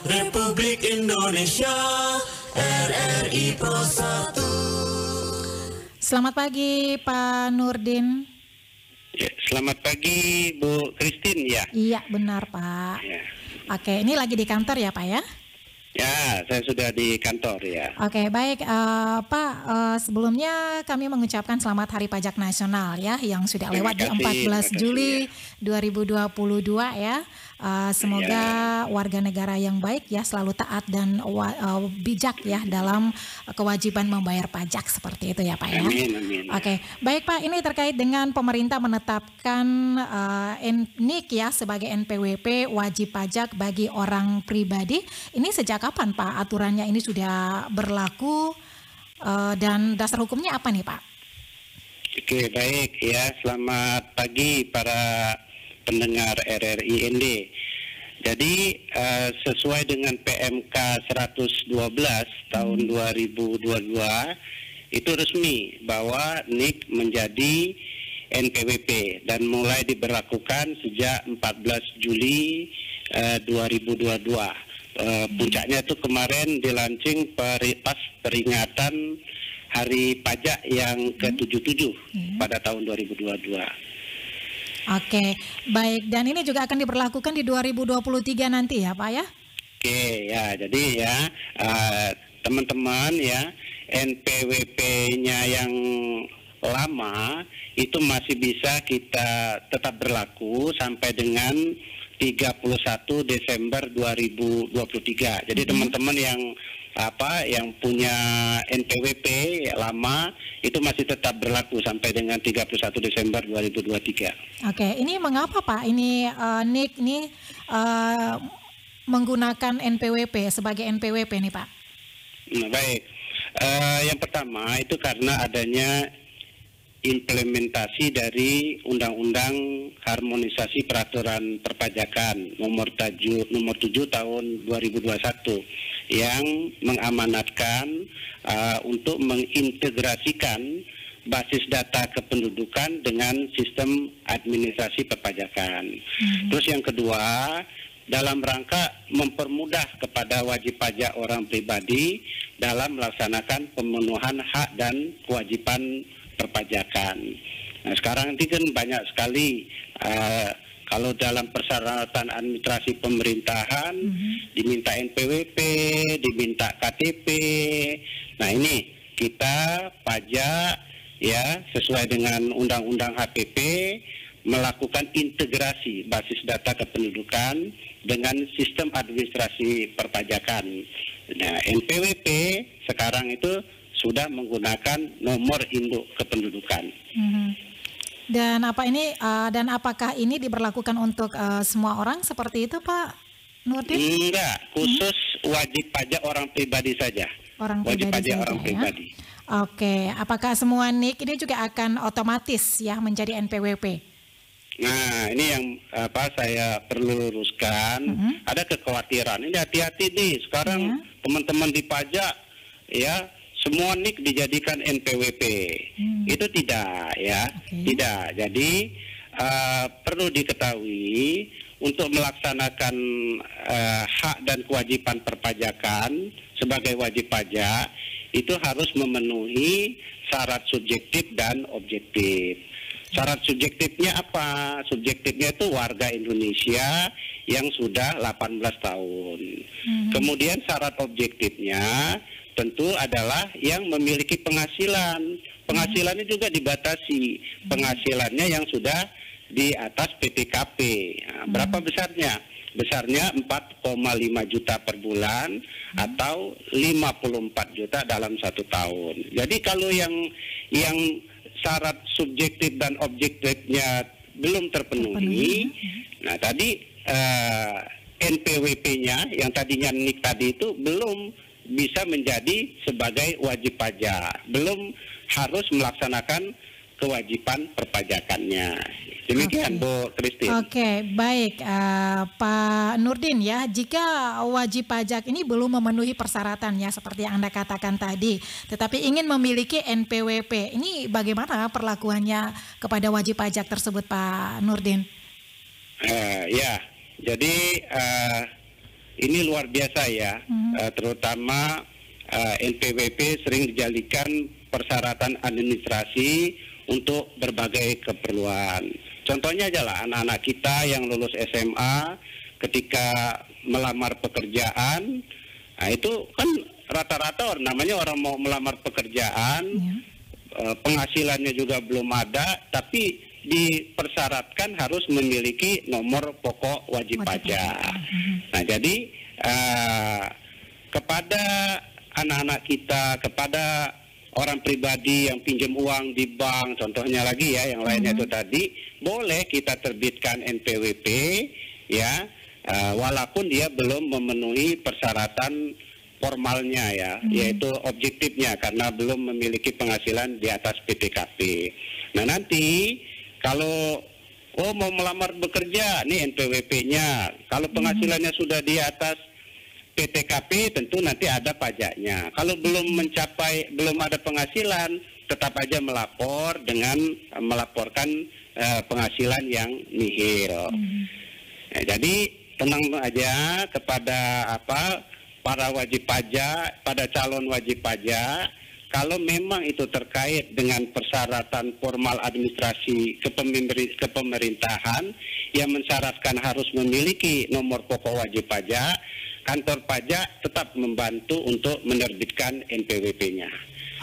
Republik Indonesia, RRI Pro 1. Selamat pagi Pak Nurdin. Ya, selamat pagi Bu Christine ya. Iya benar Pak. Ya. Oke, ini lagi di kantor ya Pak ya? Ya, saya sudah di kantor ya. Oke, baik Pak, sebelumnya kami mengucapkan selamat Hari Pajak Nasional ya, yang sudah lewat di 14 Juli 2022 ya. Semoga warga negara yang baik ya, selalu taat dan bijak ya dalam kewajiban membayar pajak seperti itu ya Pak ya. Amin. Oke, baik Pak, ini terkait dengan pemerintah menetapkan NIK ya sebagai NPWP wajib pajak bagi orang pribadi. Ini sejak kapan Pak aturannya ini sudah berlaku dan dasar hukumnya apa nih Pak? Oke, baik ya. Selamat pagi para pendengar RRIND. Jadi sesuai dengan PMK 112 tahun 2022 itu resmi bahwa NIK menjadi NPWP dan mulai diberlakukan sejak 14 Juli 2022. Puncaknya itu kemarin dilaunching pas peringatan Hari Pajak yang ke-77 pada tahun 2022. Oke, baik. Dan ini juga akan diberlakukan di 2023 nanti ya Pak ya? Oke, ya. Jadi ya teman-teman ya, NPWP-nya yang lama itu masih bisa kita tetap berlaku sampai dengan 31 Desember 2023. Jadi teman-teman yang yang punya NPWP lama itu masih tetap berlaku sampai dengan 31 Desember 2023. Oke, ini mengapa Pak ini NIK ini menggunakan NPWP sebagai NPWP nih Pak? Nah, baik. Yang pertama itu karena adanya implementasi dari Undang-Undang Harmonisasi Peraturan Perpajakan nomor 7 tahun 2021 yang mengamanatkan untuk mengintegrasikan basis data kependudukan dengan sistem administrasi perpajakan. Terus yang kedua, dalam rangka mempermudah kepada wajib pajak orang pribadi dalam melaksanakan pemenuhan hak dan kewajiban perpajakan. Nah, sekarang ini kan banyak sekali kalau dalam persyaratan administrasi pemerintahan diminta NPWP, diminta KTP. Nah, ini kita pajak ya sesuai dengan Undang-Undang HPP melakukan integrasi basis data kependudukan dengan sistem administrasi perpajakan. Nah, NPWP sekarang itu sudah menggunakan nomor induk kependudukan. Dan apakah ini diberlakukan untuk semua orang seperti itu Pak Nurdin? Enggak, khusus wajib pajak orang pribadi saja. Wajib pajak orang pribadi. Oke, apakah semua NIK ini juga akan otomatis ya menjadi NPWP? Nah, ini yang saya perlu luruskan. Ada kekhawatiran. Ini hati-hati nih. Sekarang teman-teman di pajak ya semua NIK dijadikan NPWP. Itu tidak ya. Tidak. Jadi perlu diketahui untuk melaksanakan hak dan kewajiban perpajakan sebagai wajib pajak itu harus memenuhi syarat subjektif dan objektif. Syarat subjektifnya apa? Subjektifnya itu warga Indonesia yang sudah 18 tahun. Kemudian syarat objektifnya tentu adalah yang memiliki penghasilan. Penghasilannya juga dibatasi. Penghasilannya yang sudah di atas PTKP. Nah, berapa besarnya? Besarnya 4,5 juta per bulan atau 54 juta dalam 1 tahun. Jadi kalau yang syarat subjektif dan objektifnya belum terpenuhi, nah tadi NPWP-nya yang tadinya NIK tadi itu belum bisa menjadi sebagai wajib pajak, belum harus melaksanakan kewajiban perpajakannya. Demikian Bu Christine. Oke, baik Pak Nurdin ya, jika wajib pajak ini belum memenuhi persyaratan ya seperti yang Anda katakan tadi, tetapi ingin memiliki NPWP, ini bagaimana perlakuannya kepada wajib pajak tersebut Pak Nurdin? Ya, jadi ini luar biasa ya, terutama NPWP sering dijadikan persyaratan administrasi untuk berbagai keperluan. Contohnya aja lah anak-anak kita yang lulus SMA ketika melamar pekerjaan, nah itu kan rata-rata namanya orang mau melamar pekerjaan, penghasilannya juga belum ada, tapi dipersyaratkan harus memiliki nomor pokok wajib pajak. Nah, jadi kepada anak-anak kita, kepada orang pribadi yang pinjam uang di bank, contohnya lagi ya, yang lainnya itu tadi, boleh kita terbitkan NPWP, ya, walaupun dia belum memenuhi persyaratan formalnya ya, yaitu objektifnya karena belum memiliki penghasilan di atas PTKP. Nah, nanti kalau mau melamar bekerja, nih NPWP-nya. Kalau penghasilannya sudah di atas PTKP, tentu nanti ada pajaknya. Kalau belum ada penghasilan, tetap aja melapor dengan melaporkan penghasilan yang nihil. Nah, jadi tenang aja kepada para wajib pajak, pada calon wajib pajak. Kalau memang itu terkait dengan persyaratan formal administrasi kepemerintahan yang mensyaratkan harus memiliki nomor pokok wajib pajak, kantor pajak tetap membantu untuk menerbitkan NPWP-nya.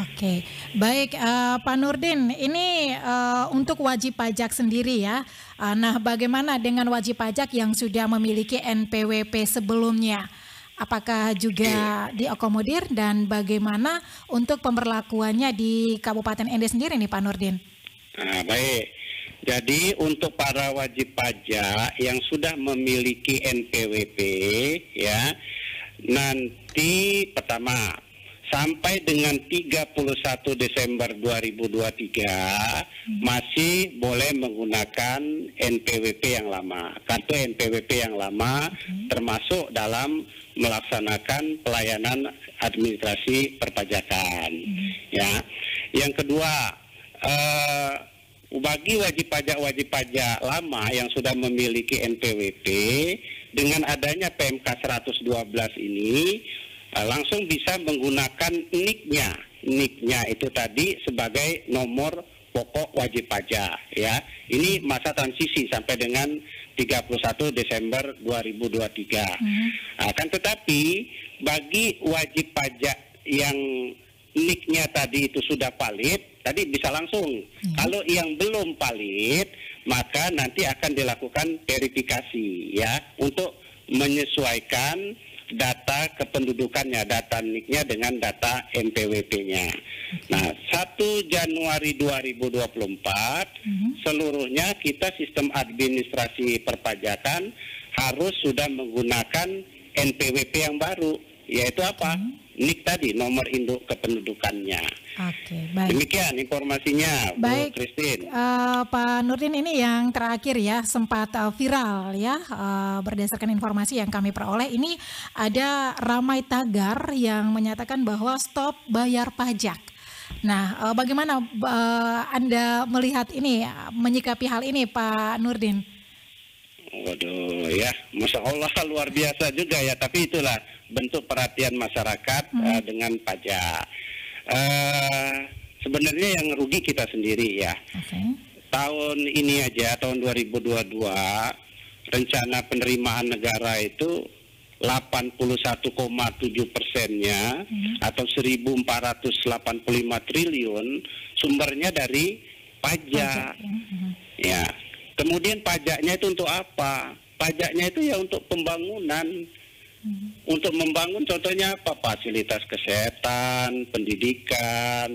Oke, baik Pak Nurdin, ini untuk wajib pajak sendiri ya. Nah, bagaimana dengan wajib pajak yang sudah memiliki NPWP sebelumnya? Apakah juga diakomodir dan bagaimana untuk pemberlakuannya di Kabupaten Ende sendiri nih Pak Nurdin? Nah, baik. Jadi untuk para wajib pajak yang sudah memiliki NPWP ya, nanti pertama sampai dengan 31 Desember 2023 masih boleh menggunakan NPWP yang lama, kartu NPWP yang lama, termasuk dalam melaksanakan pelayanan administrasi perpajakan. Ya, yang kedua, bagi wajib pajak lama yang sudah memiliki NPWP, dengan adanya PMK 112 ini langsung bisa menggunakan NIK-nya. NIK-nya itu tadi sebagai nomor pokok wajib pajak ya. Ini masa transisi sampai dengan 31 Desember 2023. Akan tetapi bagi wajib pajak yang NIK-nya tadi itu sudah valid, tadi bisa langsung. Kalau yang belum valid, maka nanti akan dilakukan verifikasi ya untuk menyesuaikan data kependudukannya, data NIK-nya dengan data NPWP-nya. Nah, 1 Januari 2024 seluruhnya kita sistem administrasi perpajakan harus sudah menggunakan NPWP yang baru, yaitu apa? NIK tadi, nomor induk kependudukannya. Oke, baik. Demikian informasinya, baik, Bu Christine. Pak Nurdin, ini yang terakhir ya, sempat viral ya, berdasarkan informasi yang kami peroleh, ini ada ramai tagar yang menyatakan bahwa stop bayar pajak. Nah, bagaimana Anda melihat ini, menyikapi hal ini Pak Nurdin? Waduh ya, Masya Allah luar biasa juga ya, tapi itulah bentuk perhatian masyarakat dengan pajak. Sebenarnya yang rugi kita sendiri ya. Tahun ini aja, tahun 2022, rencana penerimaan negara itu 81,7%-nya atau 1.485 triliun sumbernya dari pajak. Ya. Kemudian pajaknya itu untuk apa? Pajaknya itu ya untuk pembangunan. Untuk membangun contohnya apa? Fasilitas kesehatan, pendidikan,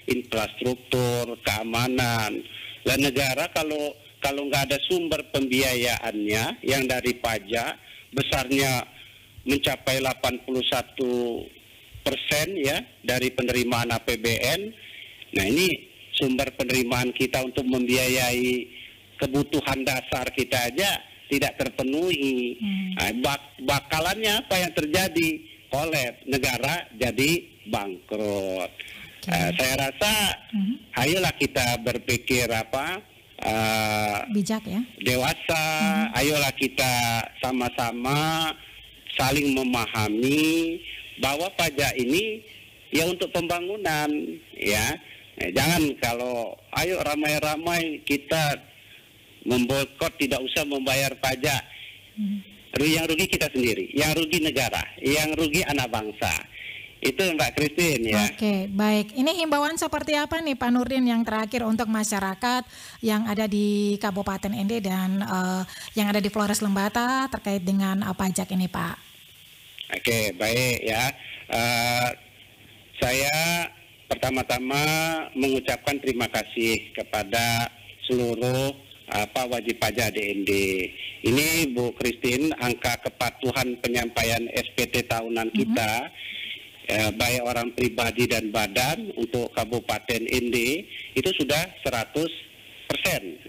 infrastruktur, keamanan. Dan negara kalau nggak ada sumber pembiayaannya yang dari pajak besarnya mencapai 81% ya dari penerimaan APBN. Nah, ini sumber penerimaan kita untuk membiayai kebutuhan dasar kita aja tidak terpenuhi. Nah, bakalannya apa yang terjadi? Kolaps, negara jadi bangkrut. Saya rasa ayolah kita berpikir bijak ya, dewasa. Ayolah kita sama-sama saling memahami bahwa pajak ini ya untuk pembangunan, ya. Jangan kalau ayo ramai-ramai kita memboikot, tidak usah membayar pajak. Yang rugi kita sendiri, yang rugi negara, yang rugi anak bangsa. Itu Mbak Christine ya. Oke, baik. Ini himbauan seperti apa nih Pak Nurdin yang terakhir untuk masyarakat yang ada di Kabupaten Ende dan yang ada di Flores Lembata terkait dengan pajak ini Pak? Oke, baik ya. Saya pertama-tama mengucapkan terima kasih kepada seluruh wajib pajak DND. Ini Bu Christine, angka kepatuhan penyampaian SPT tahunan kita, baik orang pribadi dan badan untuk Kabupaten Ende itu sudah 100%,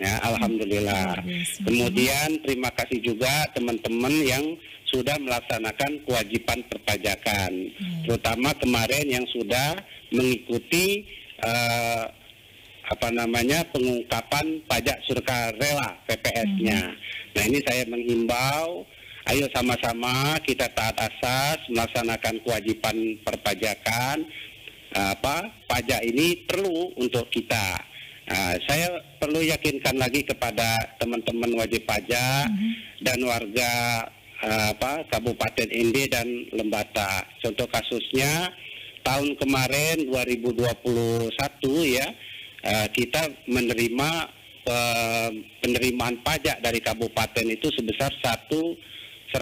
ya, alhamdulillah. Kemudian terima kasih juga teman-teman yang sudah melaksanakan kewajiban perpajakan, terutama kemarin yang sudah mengikuti pengungkapan pajak sukarela PPS-nya. Nah, ini saya menghimbau, ayo sama-sama kita taat asas melaksanakan kewajiban perpajakan. Pajak ini perlu untuk kita. Saya perlu yakinkan lagi kepada teman-teman wajib pajak dan warga Kabupaten Ende dan Lembata. Contoh kasusnya tahun kemarin 2021 ya, kita menerima penerimaan pajak dari kabupaten itu sebesar 125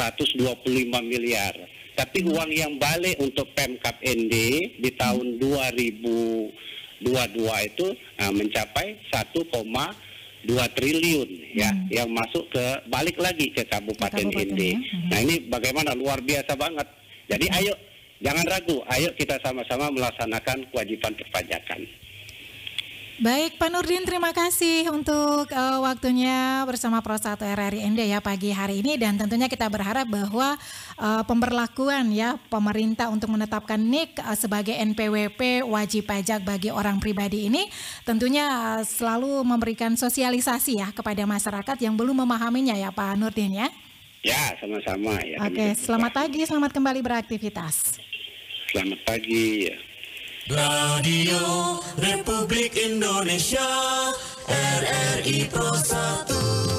miliar. Tapi uang yang balik untuk Pemkab ND di tahun 2022 itu mencapai 1,2 triliun ya, yang masuk balik lagi ke Kabupaten ND. Nah, ini bagaimana, luar biasa banget. Jadi ayo jangan ragu, ayo kita sama-sama melaksanakan kewajiban perpajakan. Baik Pak Nurdin, terima kasih untuk waktunya bersama Pro 1 RRI Ende ya pagi hari ini, dan tentunya kita berharap bahwa pemberlakuan ya pemerintah untuk menetapkan NIK sebagai NPWP wajib pajak bagi orang pribadi ini tentunya selalu memberikan sosialisasi ya kepada masyarakat yang belum memahaminya ya Pak Nurdin ya. Ya, sama-sama ya. Oke, selamat pagi, selamat kembali beraktivitas. Selamat pagi ya. Radio Republik Indonesia, RRI Pro 1.